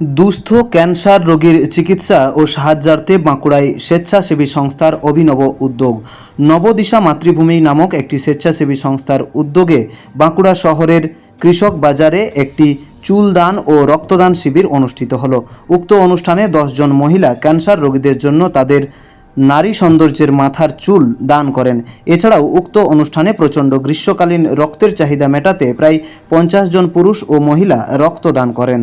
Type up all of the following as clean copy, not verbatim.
দুস্থ ক্যান্সার রোগীর চিকিৎসা ও সাহায্যার্থে বাঁকুড়ায় স্বেচ্ছাসেবী সংস্থার অভিনব উদ্যোগ। নবদিশা মাতৃভূমি নামক একটি স্বেচ্ছাসেবী সংস্থার উদ্যোগে বাঁকুড়া শহরের কৃষক বাজারে একটি চুলদান ও রক্তদান শিবির অনুষ্ঠিত হলো। উক্ত অনুষ্ঠানে 10 জন মহিলা ক্যান্সার রোগীদের জন্য তাদের নারী সৌন্দর্যের মাথার চুল দান করেন। এছাড়াও উক্ত অনুষ্ঠানে প্রচণ্ড গ্রীষ্মকালীন রক্তের চাহিদা মেটাতে প্রায় 50 জন পুরুষ ও মহিলা রক্তদান করেন।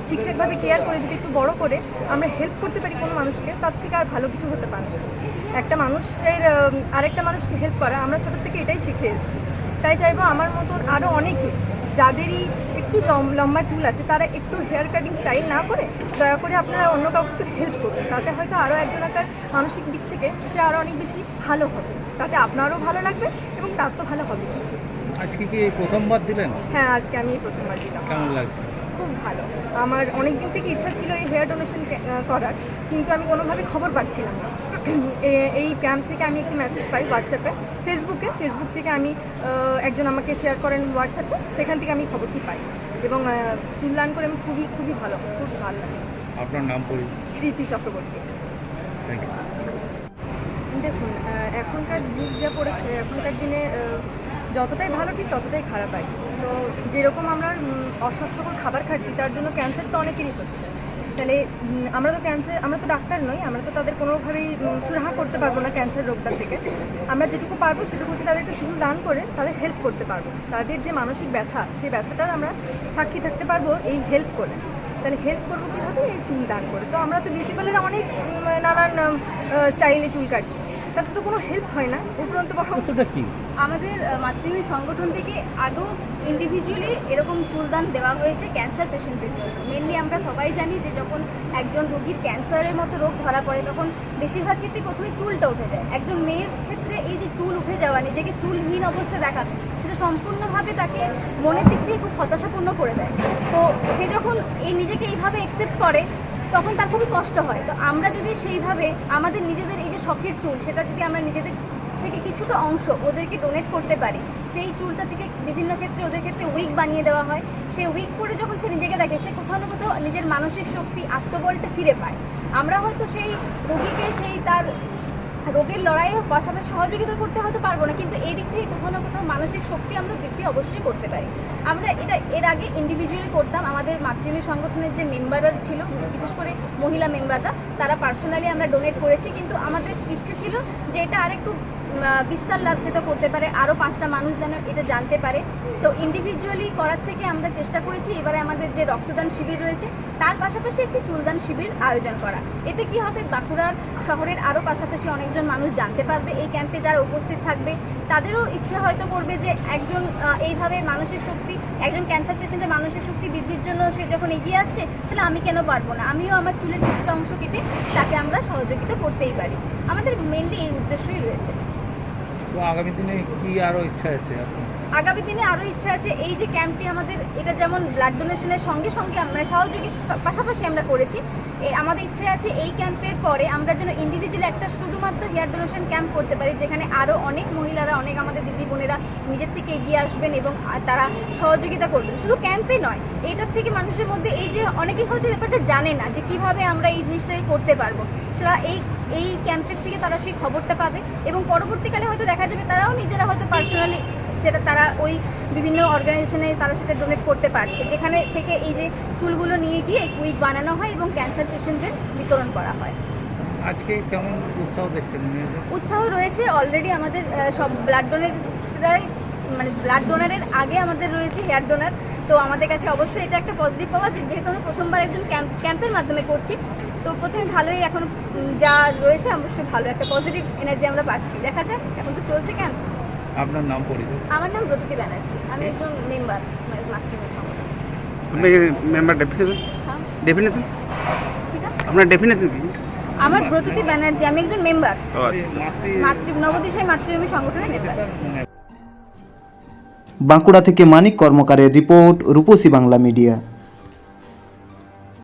ঠিকঠাকভাবে কেয়ার করে যদি একটু বড় করে আমরা হেল্প করতে পারি কোনো মানুষকে, তার থেকে আর ভালো কিছু হতে পারে না। একটা মানুষের আরেকটা মানুষকে হেল্প করা আমরা ছোটো থেকে এটাই শিখে এসেছি। তাই চাইবো আমার মতন আরও অনেকে যাদেরই একটু লম্বা চুল আছে তারা একটু হেয়ার কাটিং স্টাইল না করে দয়া করে আপনারা অন্য কাউকে একটু হেল্প করবেন। তাতে হয়তো আরও একজন একটা মানসিক দিক থেকে সে আরও অনেক বেশি ভালো হবে, তাতে আপনারও ভালো লাগবে এবং তার তো ভালো হবে। আজকে কি প্রথমবার দিলেন? হ্যাঁ, আজকে আমি প্রথমবার দিলাম। কেমন লাগছে? খুব ভালো। আমার অনেক দিন থেকে ইচ্ছা ছিল এই হেয়ার ডোনেশন করার, কিন্তু আমি কোনোভাবে খবর পাচ্ছিলাম না। এই ক্যাম্প থেকে আমি একটি মেসেজ পাই হোয়াটসঅ্যাপে, ফেসবুক থেকে আমি একজন আমাকে শেয়ার করেন হোয়াটসঅ্যাপে, সেখান থেকে আমি খবরটি পাই এবং চুলদান করে আমি খুবই ভালো লাগে। আপনার নাম পড়ি? রীতি চক্রবর্তী। Thank you. দেখুন, এখনকার যুগ যা পড়েছে, এখনকার দিনে যতটাই ভালো ঠিক ততটাই খারাপ হয়। তো যেরকম আমরা অস্বাস্থ্যকর খাবার খাচ্ছি তার জন্য ক্যান্সার তো অনেকেরই হচ্ছে। তাহলে আমরা তো ডাক্তার নই, আমরা তো তাদের কোনোভাবেই সুরাহা করতে পারবো না ক্যান্সার রোগটা থেকে। আমরা যেটুকু পারবো সেটুকু তাদেরকে চুল দান করে তাদের হেল্প করতে পারবো। তাদের যে মানসিক ব্যথা, সেই ব্যথাটার আমরা সাক্ষী থাকতে পারবো এই হেল্প করে। তাহলে হেল্প করবো কীভাবে? এই চুল দান করে। তো আমরা তো বিউটি পার্লারে অনেক নানান স্টাইলে চুল কাটি, তাতে তো কোনো হেল্প হয় না। উপরন্ত সেটা কি আমাদের মাতৃভূমি সংগঠন থেকে আদৌ ইন্ডিভিজুয়ালি এরকম চুলদান দেওয়া হয়েছে ক্যান্সার পেশেন্টদের জন্য। মেনলি আমরা সবাই জানি যে যখন একজন রোগীর ক্যান্সারের মতো রোগ ধরা পড়ে তখন বেশিরভাগ ক্ষেত্রে প্রথমে চুলটা উঠে যায়। একজন মেয়ের ক্ষেত্রে এই যে চুল উঠে যাওয়া, নিজেকে চুলহীন অবস্থায় দেখা, সেটা সম্পূর্ণভাবে তাকে মনের দিক থেকে খুব হতাশাপূর্ণ করে দেয়। তো সে যখন নিজেকে এইভাবে অ্যাকসেপ্ট করে তখন তার খুবই কষ্ট হয়। তো আমরা যদি সেইভাবে আমাদের নিজেদের এই যে শখের চুল, সেটা যদি আমরা নিজেদের থেকে কিছুটা অংশ ওদেরকে ডোনেট করতে পারি, সেই চুলটা থেকে বিভিন্ন ক্ষেত্রে ওদের ক্ষেত্রে উইক বানিয়ে দেওয়া হয়। সেই উইক পরে যখন সে নিজেকে দেখে, সে কোথাও না কোথাও নিজের মানসিক শক্তি, আত্মবলটা ফিরে পায়। আমরা হয়তো সেই রোগীকে সেই তার রোগের লড়াইয়ের পাশাপাশি সহযোগিতা করতে হয়তো পারবো না, কিন্তু এই দিক থেকে কোথাও না কোথাও মানসিক শক্তি আমরা বৃদ্ধি অবশ্যই করতে পারি। আমরা এটা এর আগে ইন্ডিভিজুয়ালি করতাম। আমাদের মাতৃভূমি সংগঠনের যে মেম্বাররা ছিল, বিশেষ করে মহিলা মেম্বাররা, তারা পার্সোনালি আমরা ডোনেট করেছি। কিন্তু আমাদের ইচ্ছে ছিল যে এটা আরেকটু বিস্তার লাভ যেটা করতে পারে, আরও 5টা মানুষ যেন এটা জানতে পারে। তো ইন্ডিভিজুয়ালি করার থেকে আমরা চেষ্টা করেছি এবারে আমাদের যে রক্তদান শিবির রয়েছে তার পাশাপাশি একটি চুলদান শিবির আয়োজন করা। এতে কি হবে, বাঁকুড়ার শহরের আরও পাশাপাশি অনেকজন মানুষ জানতে পারবে। এই ক্যাম্পে যারা উপস্থিত থাকবে তাদেরও ইচ্ছে হয়তো করবে যে একজন এইভাবে মানসিক শক্তি, একজন ক্যান্সার পেশেন্টের মানসিক শক্তি বৃদ্ধির জন্য সে যখন এগিয়ে আসছে, তাহলে আমি কেন পারবো না, আমিও আমার চুলের কিছুটা অংশ কেটে তাকে আমরা সহযোগিতা করতেই পারি। আমাদের মেনলি এই উদ্দেশ্যই রয়েছে। তো আগামী দিনে কি আরও ইচ্ছা আছে আপনার? আগামী দিনে আরও ইচ্ছা আছে এই যে ক্যাম্পটি আমাদের, এটা যেমন ব্লাড ডোনেশনের সঙ্গে সঙ্গে আমরা সহযোগিতা পাশাপাশি আমরা করেছি, আমাদের ইচ্ছে আছে এই ক্যাম্পের পরে আমরা যেন ইন্ডিভিজুয়ালি একটা শুধুমাত্র হেয়ার ডোনেশন ক্যাম্প করতে পারি, যেখানে আরও অনেক মহিলারা, অনেক আমাদের দিদি বোনেরা নিজের থেকে এগিয়ে আসবেন এবং তারা সহযোগিতা করবেন। শুধু ক্যাম্পে নয়, এইটার থেকে মানুষের মধ্যে এই যে অনেকেই হয়তো ব্যাপারটা জানে না যে কীভাবে আমরা এই জিনিসটাকে করতে পারবো, সেটা এই ক্যাম্পের থেকে তারা সেই খবরটা পাবে এবং পরবর্তীকালে হয়তো দেখা যাবে তারাও নিজেরা হয়তো পার্সোনালি সেটা তারা ওই বিভিন্ন অর্গানাইজেশনে তারা সেটা ডোনেট করতে পারছে, যেখানে থেকে এই যে চুলগুলো নিয়ে গিয়ে উইক বানানো হয় এবং ক্যান্সার পেশেন্টদের বিতরণ করা হয়। আজকে কেমন উৎসাহ দেখছেন? উৎসাহ রয়েছে অলরেডি আমাদের সব ব্লাড ডোনারের আগে আমাদের রয়েছে হেয়ার ডোনার। তো আমাদের কাছে অবশ্যই এটা একটা পজিটিভ পাওয়া, যেহেতু আমরা প্রথমবার একজন ক্যাম্পের মাধ্যমে করছি। তো প্রথমে ভালোই, এখন যা রয়েছে অবশ্যই ভালো একটা পজিটিভ এনার্জি আমরা পাচ্ছি। দেখা যাক, এখন তো চলছে ক্যাম্প। আপনার নাম পরিচয়? আমার নাম ব্রততী ব্যানার্জি, আমি একজন মেম্বার মাতৃভূমি সংগঠন। আপনি মেম্বার ডেফিনেশন? হ্যাঁ, ডেফিনেশন ঠিক আছে। আপনার ডেফিনেশন কি? আমার ব্রততী ব্যানার্জি, আমি একজন মেম্বার, মাতৃ নবদিশায় মাতৃভূমি সংগঠনের মেম্বার। বাঁকুড়া থেকে মানিক কর্মকারের রিপোর্ট, রূপসী বাংলা মিডিয়া।